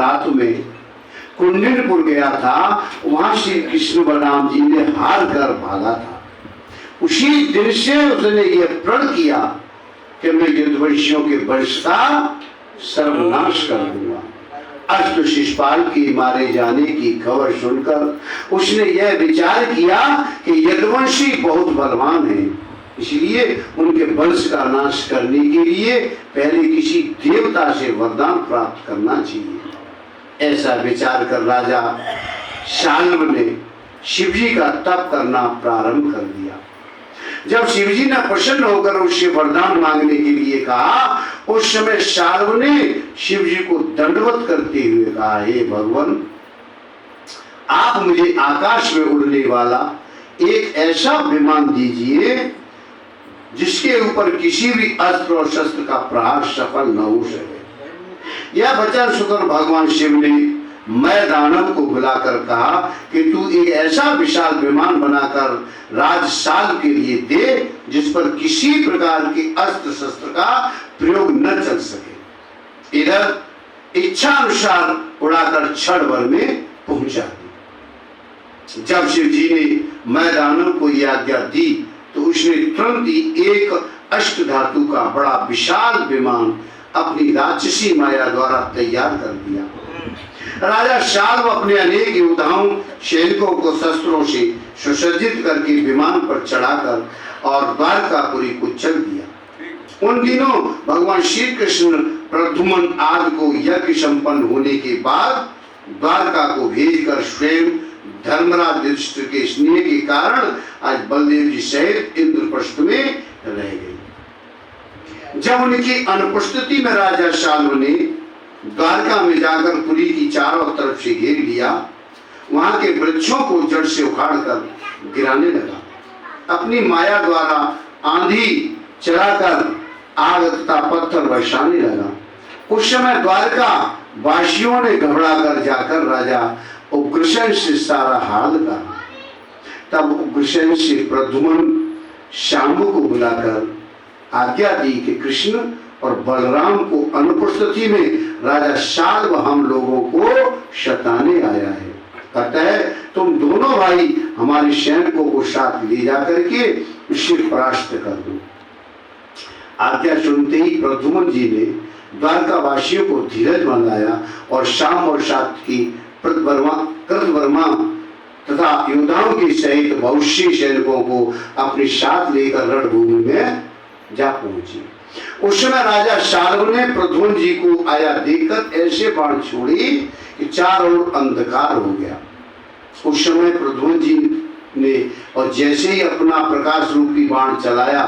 नवरात्र में कुंडनपुर गया था, वहां श्री कृष्ण बलराम जी ने हार कर भागा था। उसी दिन से उसने यह प्रण किया कि मैं यदुवंशियों के वंश का सर्वनाश कर दूंगा। अष्ट शिषपाल के मारे जाने की खबर सुनकर उसने यह विचार किया कि यदुवंशी बहुत बलवान है, इसलिए उनके वंश का नाश करने के लिए पहले किसी देवता से वरदान प्राप्त करना चाहिए। ऐसा विचार कर राजा शाल्व ने शिवजी का तप करना प्रारंभ कर दिया। जब शिवजी ने प्रसन्न होकर उससे वरदान मांगने के लिए कहा, उस समय शाल्व ने शिवजी को दंडवत करते हुए कहा, हे भगवान, आप मुझे आकाश में उड़ने वाला एक ऐसा विमान दीजिए जिसके ऊपर किसी भी अस्त्र और शस्त्र का प्रहार सफल न हो सके। यह वचन सुनकर भगवान शिव ने मैं दानव को बुलाकर कहा कि तू एक ऐसा विशाल विमान बनाकर राजशाल के लिए दे जिस पर किसी प्रकार के अस्त्र शस्त्र का प्रयोग न चल सके। इधर इच्छा अनुसार उड़ाकर क्षण भर में पहुंचा दी। जब शिव जी ने मैं दानव को यह आज्ञा दी तो उसने तुरंत ही एक अष्ट धातु का बड़ा विशाल विमान अपनी राक्षसी माया द्वारा तैयार कर दिया। राजा शाल्व अपने अनेक योद्धाओं सैनिकों को शस्त्रों से सुसज्जित करके विमान पर चढ़ाकर और द्वारकापुरी को चल दिया। उन दिनों भगवान श्री कृष्ण प्रद्युम्न आदि को यज्ञ संपन्न होने के बाद द्वारका को भेजकर स्वयं धर्मराज युधिष्ठिर के स्नेह के कारण आज बलदेव जी सहित इंद्रप्रस्थ में रह गई। जब उनकी अनुपस्थिति में राजा शाल्व ने द्वारका में जाकर पुरी की चारों तरफ से घेर लिया, वहां के वृक्षों को जड़ से उखाड़कर गिराने लगा। अपनी माया द्वारा आंधी चलाकर आग तथा पत्थर बरसाने लगा। उस समय द्वारका वासियों ने घबरा कर जाकर राजा उग्रसेन से सारा हाल कहा। तब उग्रसेन से प्रद्युम्न शाम्ब को बुलाकर आज्ञा दी कि कृष्ण और बलराम को अनुपस्थिति में राजा शाल्व हम लोगों को सताने आया है, अतः तुम दोनों भाई हमारे सैनिकों को साथ ले जाकर के उससे परास्त कर दो। आज्ञा सुनते ही प्रद्युम्न जी ने द्वारका वासियों को धीरज मंगाया और शाम और सात की कृतवर्मा तथा योद्धाओं के सहित बहुत से सैनिकों को अपने साथ लेकर रणभूमि में जा पहुंचे। उस समय राजा शाल्व ने प्रद्युम्न जी को आया देखकर ऐसे बाण छोड़ी कि चारों ओर अंधकार हो गया। उस समय प्रद्युम्न जी ने और जैसे ही अपना प्रकाश रूपी बाण चलाया,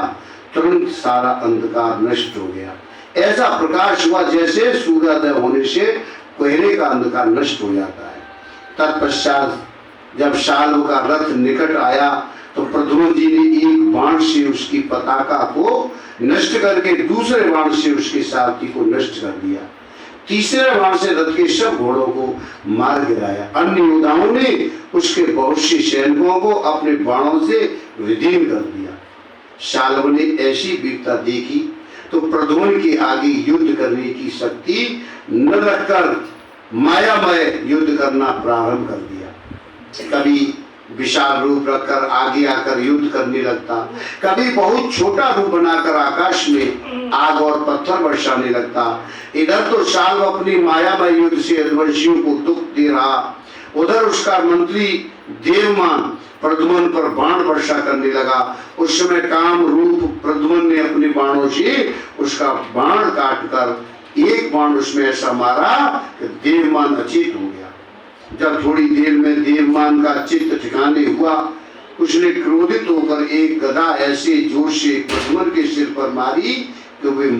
तुरंत सारा अंधकार नष्ट हो गया। ऐसा प्रकाश हुआ जैसे सूर्योदय होने से कोहरे का अंधकार नष्ट हो जाता है। तत्पश्चात जब शाल्व का रथ निकट आया तो प्रद्युम्न जी ने एक बाण से उसकी पताका को नष्ट करके दूसरे बाण से उसके सारथी को नष्ट कर दिया। तीसरे बाण से रथ के सब घोड़ों को मार गिराया। अन्य योद्धाओं ने उसके बहुत से सैनिकों को अपने बाणों से विदीर्ण कर दिया। शाल्व ने ऐसी वीरता देखी तो प्रद्युम्न के आगे युद्ध करने की शक्ति न रखकर मायामय युद्ध करना प्रारंभ कर दिया। कभी विशाल रूप रखकर आगे आकर युद्ध करने लगता, कभी बहुत छोटा रूप बनाकर आकाश में आग और पत्थर बरसाने लगता। इधर तो शाल्व अपनी मायामय युद्ध से यदुवंशियों को दुख दे रहा, उधर उसका मंत्री देवमान प्रद्युम्न पर बाण वर्षा करने लगा। उस समय काम रूप प्रद्युम्न ने अपने बाणों से उसका बाण काटकर एक बाण उसमें ऐसा मारा कि देवमान अचेत हो गया। जब थोड़ी देर में देवमान का चित्त ठिकाने हुआ, उसने क्रोधित होकर एक गदा ऐसे जोर से प्रद्युम्न के सिर पर मारी कि वे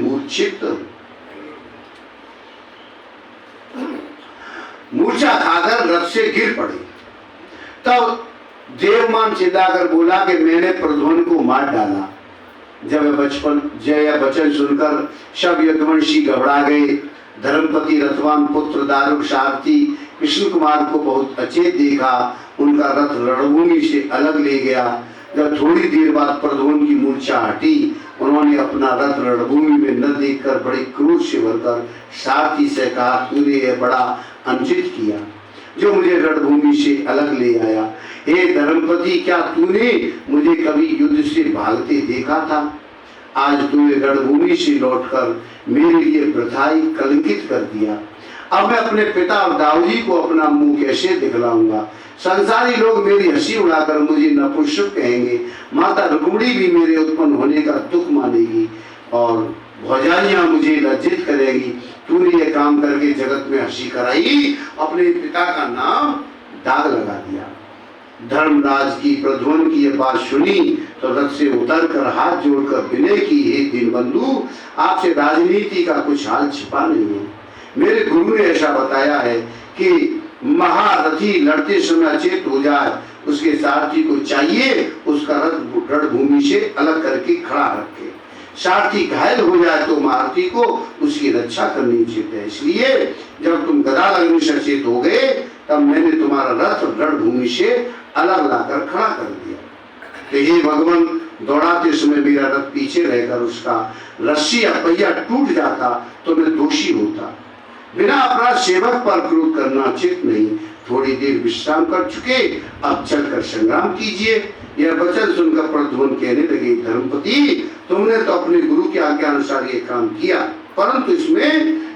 मूर्छा खाकर रथ से गिर पड़े। तब देवमान चिल्लाकर बोला कि मैंने प्रद्युम्न को मार डाला। जब यह वचन सुनकर सब यदुवंशी घबरा गए। धर्मपति रथवान पुत्र दारुक सारथी कृष्ण कुमार को बहुत अचेत देखा, उनका रथ रणभूमि से अलग ले गया। जब थोड़ी देर बाद प्रद्युम्न की मूर्छा हटी, उन्होंने अपना रथ रणभूमि में न देखकर बड़े क्रोध से भरकर सारथी से कहा, तूने यह बड़ा अनुचित किया जो मुझे रणभूमि से अलग ले आया। हे धर्मपति, क्या तूने मुझे कभी युद्ध से भागते देखा था? आज तूने रणभूमि से लौटकर मेरे लिए वृथाई कलंकित कर दिया। अब मैं अपने पिता और दाऊजी को अपना मुंह कैसे दिखलाऊंगा? संसारी लोग मेरी हंसी उड़ाकर मुझे नपुंसक कहेंगे। माता रुक्मिणी भी मेरे उत्पन्न होने का दुख मानेगी और भौजाइयां मुझे लज्जित करेगी। तूने ये काम करके जगत में हंसी कराई, अपने पिता का नाम दाग लगा दिया। धर्मराज की प्रद्युम्न की यह बात सुनी तो रथ से उतरकर हाथ जोड़कर विनय की, हे दीनबंधु, आपसे राजनीति का कुछ हाल छिपा नहीं है। मेरे गुरु ने ऐसा बताया है कि महारथी लड़ते समय अचेत हो जाए, उसके सारथी को चाहिए उसका रथ रणभूमि से अलग करके खड़ा रखे। सारथी घायल हो जाए तो महारथी को उसकी रक्षा करनी चाहिए। इसलिए जब तुम गदा लगने से अचेत हो गए तब मैंने तुम्हारा रथ रणभूमि से अलग लाकर खड़ा कर दिया। तो हे भगवान, दौड़ाते समय मेरा रथ पीछे रहकर उसका रस्सी या पहिया टूट जाता तो मैं दोषी होता। बिना अपराध सेवक पर क्रोध करना उचित नहीं। थोड़ी देर विश्राम कर चुके, अब चलकर संग्राम कीजिए। यह वचन सुनकर प्रद्युम्न कहने लगे, धर्मपति, तुमने तो अपने गुरु की आज्ञा अनुसार ये काम किया, परंतु इसमें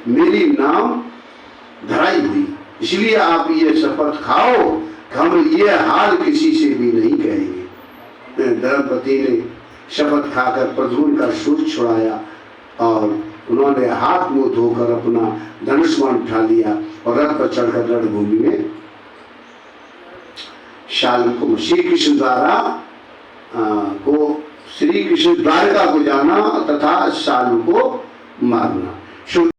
मेरी नाम धराई हुई, इसलिए आप ये शपथ खाओ कि हम ये हाल किसी से भी नहीं कहेंगे। धर्मपति ने शपथ खाकर प्रद्युम्न का सूर छुड़ाया और उन्होंने हाथ मुंह धोकर अपना धनुष्मान उठा लिया और रथ पर चढ़कर रणभूमि में शाल्व को श्री कृष्ण द्वारका को जाना तथा शाल्व को मारना।